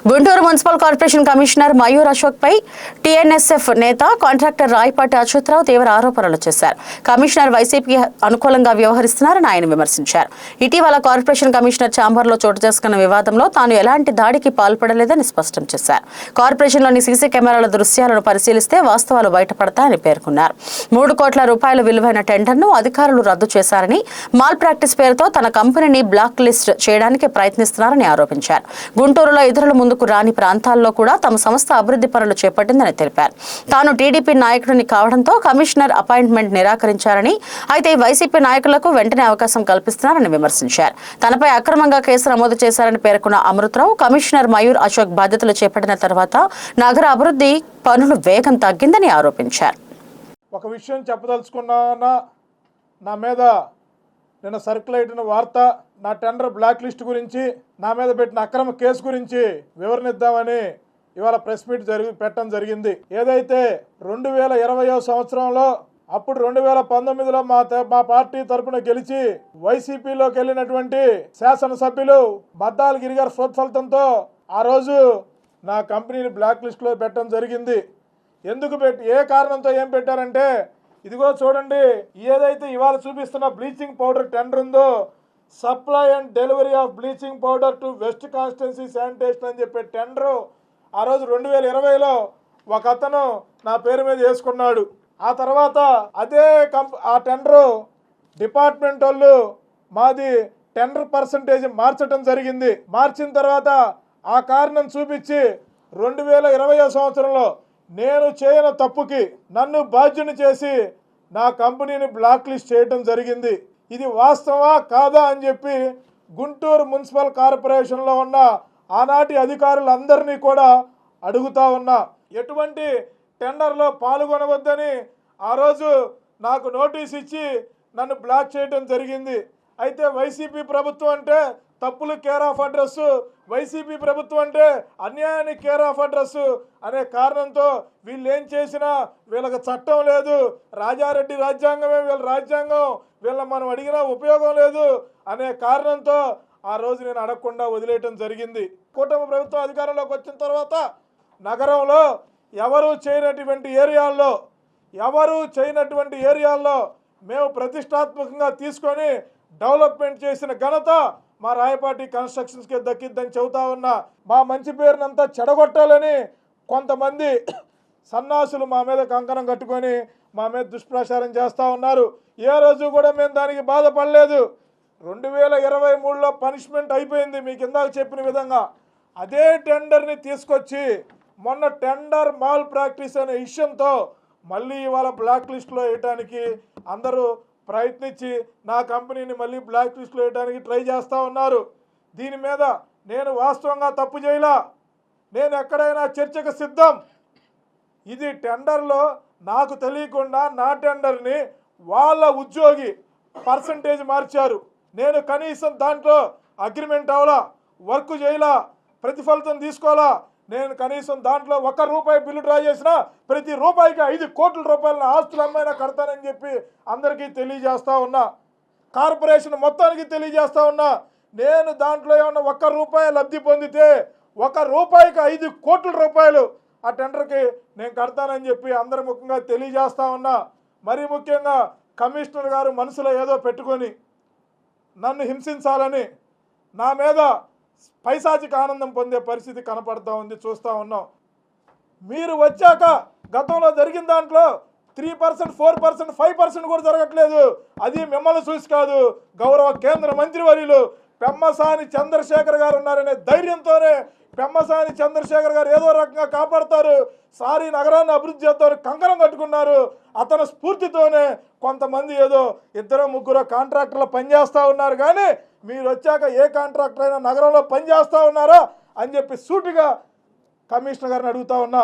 Guntur municipal corporation commissioner Mayur Ashok పై TNSF నేత contractor Rayapati Achyutarao తీవ్ర ఆరోపణలు చేశారు. కమిషనర్ వైసీపీకి అనుకూలంగా వ్యవహరిస్తున్నారని ఆయన విమర్శించారు. ఇటీవల కార్పొరేషన్ కమిషనర్ ఛాంబర్లో చోటు చేసుకున్న వివాదంలో తాను ఎలాంటి దాడికి పాల్పడలేదని స్పష్టం చేశారు. కార్పొరేషన్లోని సీసీ కెమెరాల దృశ్యాలను పరిశీలిస్తే వాస్తవాలు బయటపడతాయని పేర్కొన్నారు. 3 కోట్ల రూపాయల విలువైన టెండర్ను అధికారులు రద్దు చేశారని, మాల్ ప్రాక్టీస్ పేరుతో తన కంపెనీని బ్లాక్ లిస్ట్ చేయడానికి ప్రయత్నిస్తున్నారని ఆరోపించారు. గుంటూరులో ఇతరుల ముందుకు రాని ప్రాంతాల్లో కూడా తమ సంస్థ అభివృద్ధి పనులు చేపట్టిందని తెలిపారు. తాను టీడీపీ నాయకుడిని కావడంతో కమిషనర్ అపాయింట్మెంట్ నిరాకరించారని, అయితే వైసీపీ నాయకులకు వెంటనే అవకాశం కల్పిస్తున్నారని విమర్శించారు. తనపై అక్రమంగా కేసు నమోదు చేశారని పేర్కొన్న అమృతరావు, కమిషనర్ మయూర్ అశోక్ బాధ్యతలు చేపట్టిన తర్వాత నగర అభివృద్ధి పనులు వేగం తగ్గిందని ఆరోపించారు. ఒక విషయం చెప్పదలుచుకున్నా, నా మీద నిన్న సర్క్యుల్ అయిన వార్త, నా టెండర్ బ్లాక్ లిస్ట్ గురించి, నా మీద పెట్టిన అక్రమ కేసు గురించి వివరణ ఇద్దామని ఇవాళ ప్రెస్ మీట్ పెట్టడం జరిగింది. ఏదైతే 2020 సంవత్సరంలో, అప్పుడు 2019లో మా పార్టీ తరఫున గెలిచి వైసీపీలోకి వెళ్ళినటువంటి శాసనసభ్యులు బద్దాల గిరి గారి ప్రోత్సాహంతో ఆ రోజు నా కంపెనీని బ్లాక్ లిస్ట్లో పెట్టడం జరిగింది. ఎందుకు ఏ కారణంతో ఏం పెట్టారంటే, ఇదిగో చూడండి, ఏదైతే ఇవాళ చూపిస్తున్న బ్లీచింగ్ పౌడర్ టెండర్ ఉందో, supply and delivery of bleaching powder to west constituency sanitation అని చెప్పే టెండరు ఆ రోజు 2020లో ఒక అతను నా పేరు మీద వేసుకున్నాడు. ఆ తర్వాత అదే ఆ టెండరు డిపార్ట్మెంట్ వాళ్ళు మాది టెండర్ పర్సంటేజ్ మార్చడం జరిగింది. మార్చిన తర్వాత ఆ కారణం చూపించి 2020 సంవత్సరంలో నేను చేయని తప్పుకి నన్ను బాధ్యుని చేసి నా కంపెనీని బ్లాక్ లిస్ట్ చేయడం జరిగింది. ఇది వాస్తవా కాదా అని చెప్పి గుంటూరు మున్సిపల్ కార్పొరేషన్లో ఉన్న ఆనాటి అధికారులందరినీ కూడా అడుగుతా ఉన్నా. ఎటువంటి టెండర్లో పాల్గొనవద్దని ఆ రోజు నాకు నోటీస్ ఇచ్చి నన్ను బ్లాక్ చేయడం జరిగింది. అయితే వైసీపీ ప్రభుత్వం అంటే తప్పులు కేర్ ఆఫ్ అడ్రస్, వైసీపీ ప్రభుత్వం అంటే అన్యాయానికి కేర్ ఆఫ్ అడ్రస్ అనే కారణంతో వీళ్ళు ఏం చేసినా వీళ్ళకి చట్టం లేదు, రాజారెడ్డి రాజ్యాంగమే వీళ్ళ రాజ్యాంగం, వీళ్ళని మనం అడిగినా ఉపయోగం లేదు అనే కారణంతో ఆ రోజు నేను అడగకుండా వదిలేయటం జరిగింది. కూటమి ప్రభుత్వం అధికారంలోకి వచ్చిన తర్వాత నగరంలో ఎవరు చేయనటువంటి ఏరియాల్లో మేము ప్రతిష్టాత్మకంగా తీసుకొని డెవలప్మెంట్ చేసిన ఘనత మా రాయపాటి కన్స్ట్రక్షన్స్కి దక్కిద్దని చెబుతా ఉన్నా. మా మంచి పేరునంతా చెడగొట్టాలని కొంతమంది సన్నాసులు మా మీద కంకణం కట్టుకొని మా మీద దుష్ప్రచారం చేస్తూ ఉన్నారు. ఏ రోజు కూడా మేము దానికి బాధపడలేదు. 2023లో పనిష్మెంట్ అయిపోయింది. మీకు ఇందాక చెప్పిన విధంగా అదే టెండర్ని తీసుకొచ్చి మొన్న టెండర్ మాల్ ప్రాక్టీస్ అనే విషయంతో మళ్ళీ ఇవాళ బ్లాక్ లిస్ట్లో వేయడానికి అందరూ ప్రయత్నించి నా కంపెనీని మళ్ళీ బ్లాక్ లిస్ట్లో వేయడానికి ట్రై చేస్తూ ఉన్నారు. దీని మీద నేను వాస్తవంగా తప్పు చేయలా, నేను ఎక్కడైనా చర్చకు సిద్ధం. ఇది టెండర్లో నాకు తెలియకుండా నా టెండర్ని వాళ్ళ ఉద్యోగి పర్సంటేజ్ మార్చారు. నేను కనీసం దాంట్లో అగ్రిమెంట్ అవ్వాలా, వర్క్ చేయాలా, ప్రతిఫలితం తీసుకోవాలా. నేను కనీసం దాంట్లో ₹1 బిల్లు డ్రా చేసినా ప్రతి రూపాయికి 5 కోట్ల రూపాయల ఆస్తులు అమ్మైనా కడతానని చెప్పి అందరికీ తెలియజేస్తా ఉన్నా. కార్పొరేషన్ మొత్తానికి తెలియజేస్తా ఉన్నా. నేను దాంట్లో ఏమన్నా ₹1 లబ్ధి పొందితే ₹1కి 5 కోట్ల రూపాయలు ఆ టెండర్కి నేను కడతానని చెప్పి అందరి ముఖ్యంగా తెలియజేస్తా ఉన్నా. మరీ ముఖ్యంగా కమిషనర్ గారు మనసులో ఏదో పెట్టుకొని నన్ను హింసించాలని నా మీద పైశాచిక ఆనందం పొందే పరిస్థితి కనపడతా ఉంది, చూస్తూ ఉన్నాం. మీరు వచ్చాక గతంలో జరిగిన దాంట్లో 3%, 4%, 5% కూడా జరగట్లేదు. అది మిమ్మల్ని చూసి కాదు, గౌరవ కేంద్ర మంత్రివర్యులు పెమ్మసాని చంద్రశేఖర్ గారు ఉన్నారనే ధైర్యంతోనే పెమ్మసాని చంద్రశేఖర్ గారు ఏదో రకంగా కాపాడతారు, సారీ నగరాన్ని అభివృద్ధి చేస్తారు కంకణం కట్టుకున్నారు. అతని స్ఫూర్తితోనే కొంతమంది ఏదో 2-3 కాంట్రాక్టర్లు పనిచేస్తూ ఉన్నారు. కానీ మీరు వచ్చాక ఏ కాంట్రాక్టర్ అయినా నగరంలో పనిచేస్తూ ఉన్నారా అని చెప్పి సూటిగా కమిషనర్ గారిని అడుగుతా ఉన్నా.